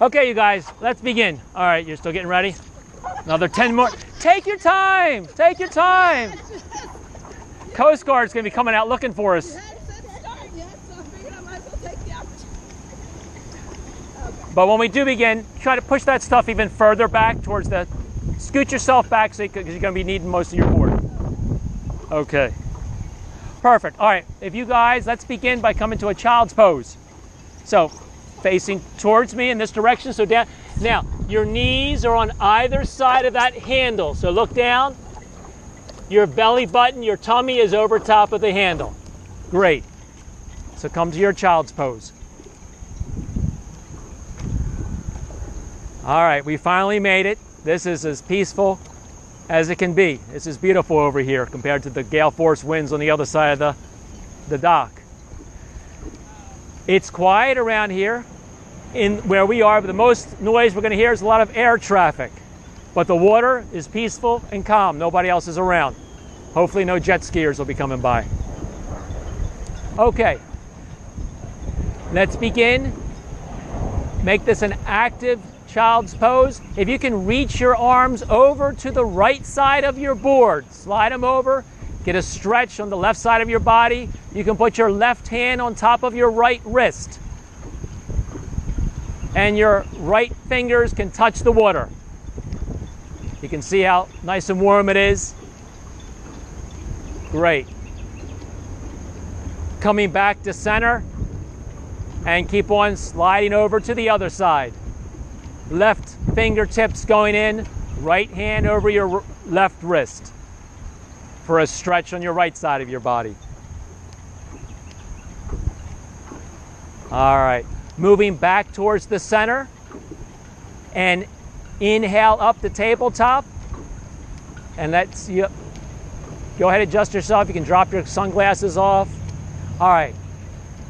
Okay, you guys, let's begin. All right, you're still getting ready? Another 10 more. Take your time. Take your time. Coast Guard's going to be coming out looking for us. But when we do begin, try to push that stuff even further back towards the, scoot yourself back because you're going to be needing most of your board. Okay. Perfect. All right, if you guys, let's begin by coming to a child's pose. So facing towards me in this direction, so down. Now, your knees are on either side of that handle, so look down. Your belly button, your tummy is over top of the handle. Great. So come to your child's pose. All right, we finally made it. This is as peaceful as it can be. This is beautiful over here compared to the gale force winds on the other side of the dock. It's quiet around here in where we are, but the most noise we're going to hear is a lot of air traffic. But the water is peaceful and calm. Nobody else is around. Hopefully no jet skiers will be coming by. Okay, let's begin. Make this an active child's pose. If you can reach your arms over to the right side of your board, slide them over, get a stretch on the left side of your body. You can put your left hand on top of your right wrist. And your right fingers can touch the water. You can see how nice and warm it is. Great. Coming back to center and keep on sliding over to the other side. Left fingertips going in, right hand over your left wrist for a stretch on your right side of your body. All right, moving back towards the center and inhale up the tabletop. And let's go ahead and adjust yourself. You can drop your sunglasses off. All right,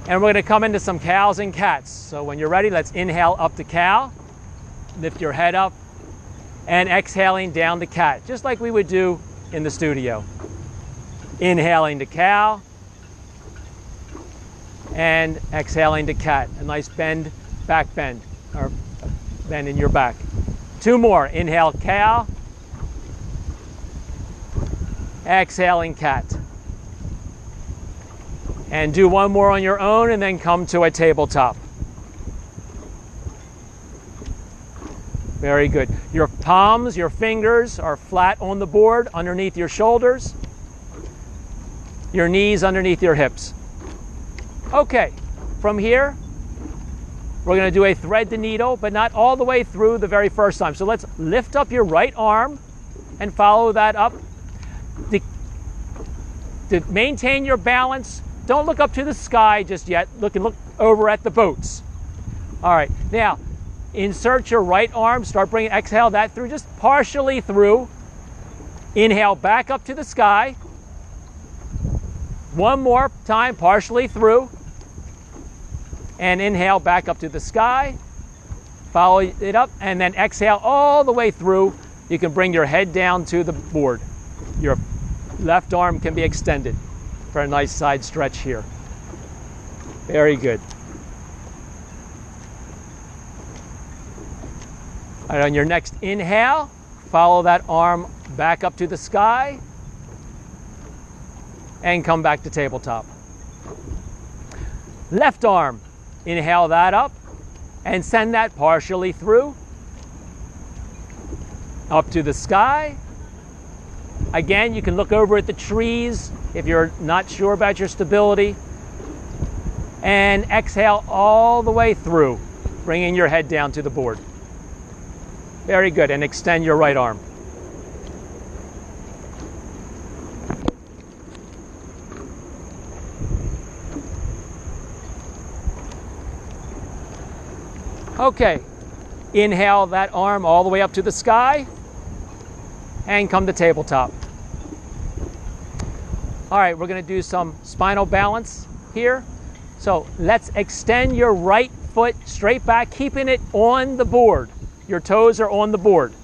and we're going to come into some cows and cats. So when you're ready, let's inhale up to cow. Lift your head up and exhaling down to cat, just like we would do in the studio. Inhaling to cow and exhaling to cat. A nice bend, back bend, or bend in your back. Two more. Inhale cow, exhaling cat. And do one more on your own and then come to a tabletop. Very good. Your palms, your fingers are flat on the board underneath your shoulders. Your knees underneath your hips. Okay, from here, we're going to do a thread the needle, but not all the way through the very first time. So let's lift up your right arm and follow that up. To maintain your balance, don't look up to the sky just yet. Look over at the boats. All right, now, insert your right arm, start bringing, exhale that through, just partially through. Inhale back up to the sky. One more time, partially through. And inhale back up to the sky. Follow it up, and then exhale all the way through. You can bring your head down to the board. Your left arm can be extended for a nice side stretch here. Very good. All right, on your next inhale, follow that arm back up to the sky and come back to tabletop. Left arm, inhale that up and send that partially through, up to the sky. Again, you can look over at the trees if you're not sure about your stability. And exhale all the way through, bringing your head down to the board. Very good, and extend your right arm. Okay, inhale that arm all the way up to the sky and come to tabletop. All right, we're going to do some spinal balance here. So let's extend your right foot straight back, keeping it on the board. Your toes are on the board.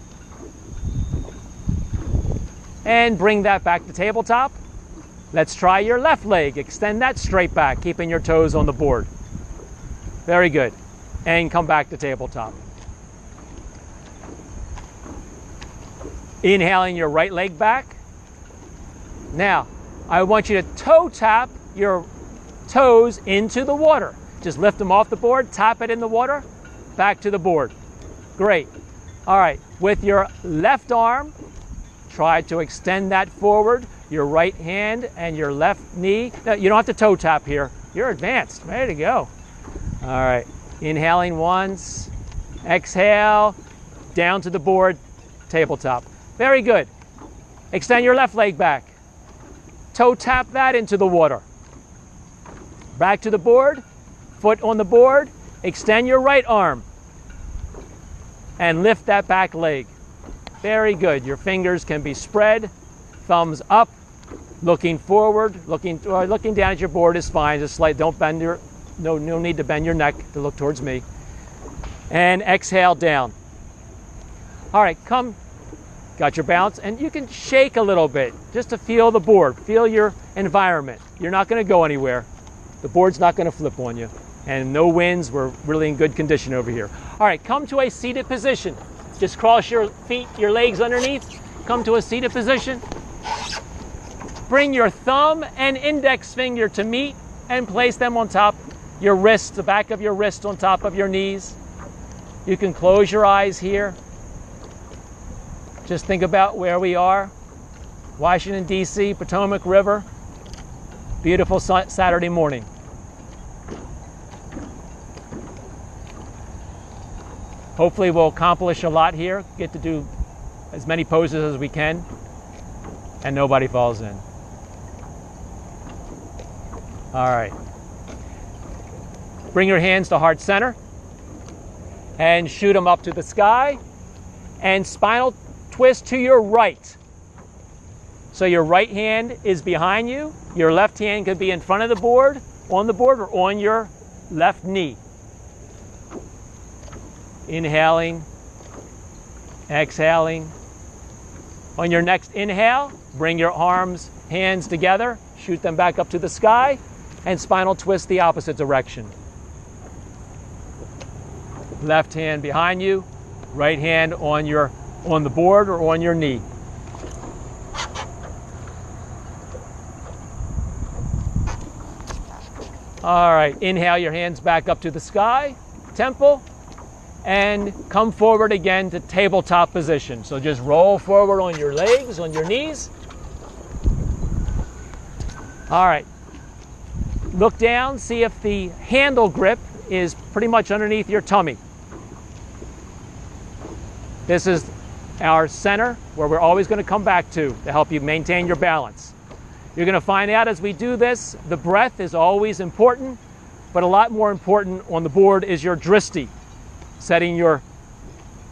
And bring that back to tabletop. Let's try your left leg. Extend that straight back, keeping your toes on the board. Very good. And come back to tabletop. Inhaling your right leg back. Now, I want you to toe tap your toes into the water. Just lift them off the board, tap it in the water, back to the board. Great. All right, with your left arm, try to extend that forward, your right hand and your left knee. Now, you don't have to toe tap here. You're advanced, ready to go. All right, inhaling once, exhale, down to the board, tabletop. Very good. Extend your left leg back. Toe tap that into the water. Back to the board, foot on the board, extend your right arm and lift that back leg. Very good. Your fingers can be spread, thumbs up, looking forward, looking down at your board is fine. Just don't bend your, no need to bend your neck to look towards me. And exhale down. All right, come, got your balance, and you can shake a little bit just to feel the board, feel your environment. You're not going to go anywhere. The board's not going to flip on you. And no winds, we're really in good condition over here. All right, come to a seated position. Just cross your feet, your legs underneath. Come to a seated position. Bring your thumb and index finger to meet and place them on top your wrists, the back of your wrist on top of your knees. You can close your eyes here. Just think about where we are. Washington, D.C., Potomac River. Beautiful Saturday morning. Hopefully we'll accomplish a lot here, get to do as many poses as we can, and nobody falls in. All right. Bring your hands to heart center and shoot them up to the sky, and spinal twist to your right. So your right hand is behind you, your left hand could be in front of the board, on the board, or on your left knee. Inhaling, exhaling. On your next inhale, bring your arms, hands together, shoot them back up to the sky, and spinal twist the opposite direction. Left hand behind you, right hand on the board or on your knee. All right, inhale your hands back up to the sky, temple, and come forward again to tabletop position. So just roll forward on your legs, on your knees. All right. Look down, see if the handle grip is pretty much underneath your tummy. This is our center where we're always going to come back to help you maintain your balance. You're going to find out as we do this, the breath is always important, but a lot more important on the board is your dristi. Setting your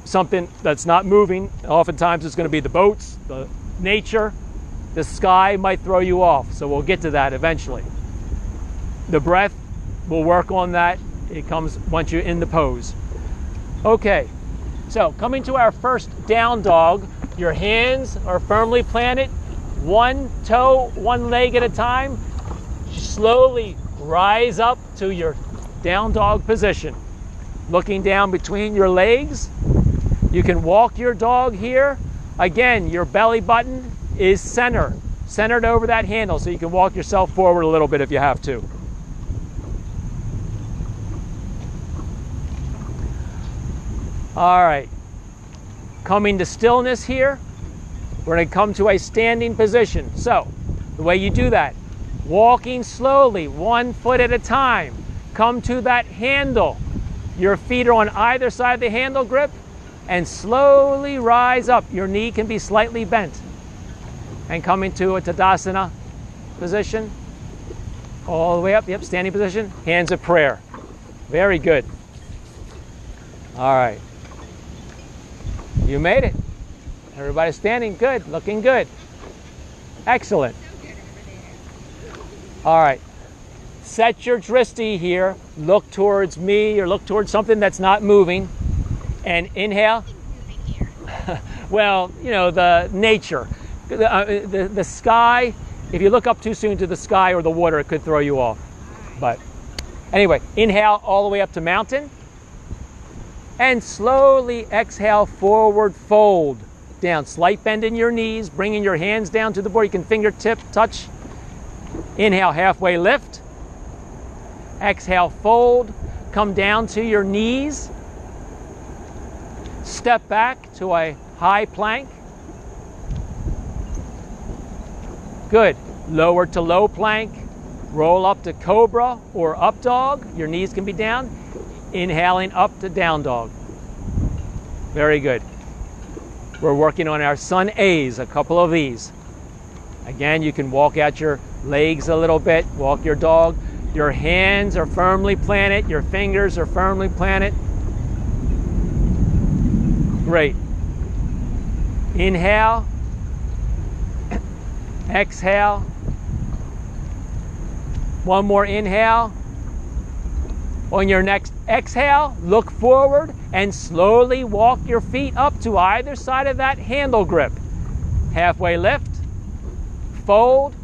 something that's not moving. Oftentimes it's going to be the boats, the nature, the sky might throw you off. So we'll get to that eventually. The breath, we'll work on that. It comes once you're in the pose. Okay, so coming to our first down dog, your hands are firmly planted, one toe, one leg at a time. Slowly rise up to your down dog position. Looking down between your legs. You can walk your dog here. Again, your belly button is centered over that handle, so you can walk yourself forward a little bit if you have to. All right, coming to stillness here, we're going to come to a standing position. So the way you do that, walking slowly, 1 foot at a time, come to that handle. Your feet are on either side of the handle grip, and slowly rise up. Your knee can be slightly bent. And come into a Tadasana position, all the way up, yep, standing position, hands of prayer. Very good. All right. You made it. Everybody's standing, good, looking good. Excellent. All right. Set your dristi here, look towards me or look towards something that's not moving, and inhale. Well, you know, the nature, the sky, if you look up too soon to the sky or the water, it could throw you off. But anyway, inhale all the way up to mountain, and slowly exhale, forward fold. down. Slight bend in your knees, bringing your hands down to the board. You can fingertip touch. Inhale, halfway lift. Exhale, fold. Come down to your knees. Step back to a high plank. Good. Lower to low plank. Roll up to cobra or up dog. Your knees can be down. Inhaling up to down dog. Very good. We're working on our Sun A's, a couple of these. Again, you can walk out your legs a little bit, walk your dog. Your hands are firmly planted, your fingers are firmly planted. Great. Inhale. Exhale. One more inhale. On your next exhale, look forward and slowly walk your feet up to either side of that handle grip. Halfway lift, fold,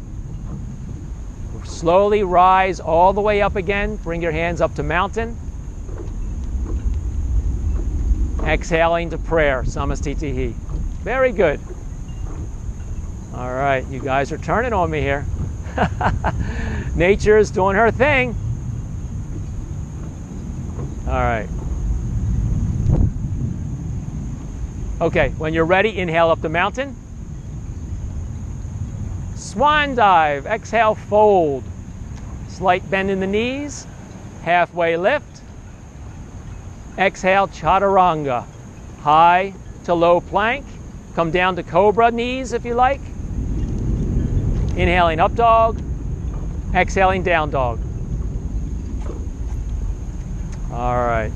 slowly rise all the way up again. Bring your hands up to mountain. Exhaling to prayer, Samastitihi. Very good. All right, you guys are turning on me here. Nature is doing her thing. All right. Okay, when you're ready, inhale up the mountain. Swan dive. Exhale, fold. Slight bend in the knees. Halfway lift. Exhale, chaturanga. High to low plank. Come down to cobra knees if you like. Inhaling up dog. Exhaling down dog. All right.